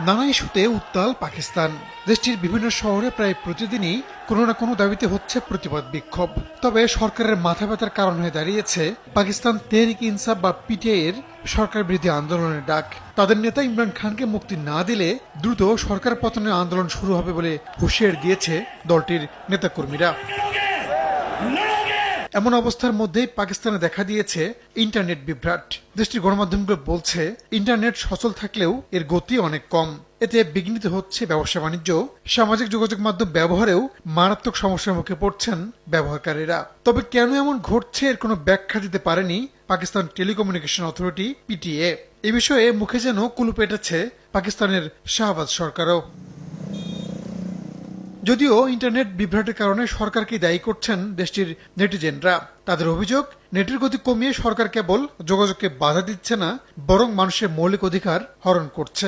নানা ইস্যুতে উত্তাল পাকিস্তান। দেশটির বিভিন্ন শহরে প্রায় প্রতিদিনই কোনো না কোনো দাবিতে হচ্ছে প্রতিবাদ বিক্ষোভ। তবে সরকারের মাথা ব্যথার কারণ হয়ে দাঁড়িয়েছে পাকিস্তান তেহরিক ইনসাফ বা পিটিআই এর সরকার বিরোধী আন্দোলনের ডাক। তাদের নেতা ইমরান খানকে মুক্তি না দিলে দ্রুত সরকার পতনের আন্দোলন শুরু হবে বলে হুঁশিয়ার দিয়েছে দলটির নেতাকর্মীরা। এমন অবস্থার মধ্যেই পাকিস্তানে দেখা দিয়েছে ইন্টারনেট বিভ্রাট। দেশটির গণমাধ্যমগুলো বলছে ইন্টারনেট সচল থাকলেও এর গতি অনেক কম। এতে বিঘ্নিত হচ্ছে ব্যবসা বাণিজ্য, সামাজিক যোগাযোগ মাধ্যম ব্যবহারেও মারাত্মক সমস্যার মুখে পড়ছেন ব্যবহারকারীরা। তবে কেন এমন ঘটছে এর কোনো ব্যাখ্যা দিতে পারেনি পাকিস্তান টেলিকমিউনিকেশন অথরিটি পিটিএ। এ বিষয়ে মুখে যেন কুলুপ এঁটেছে পাকিস্তানের শাহবাজ সরকারও। যদিও ইন্টারনেট বিভ্রাটের কারণে সরকারকে দায়ী করছেন দেশটির নেটিজেনরা। তাদের অভিযোগ, নেটের গতি কমিয়ে সরকার কেবল যোগাযোগকে বাধা দিচ্ছে না, বরং মানুষের মৌলিক অধিকার হরণ করছে।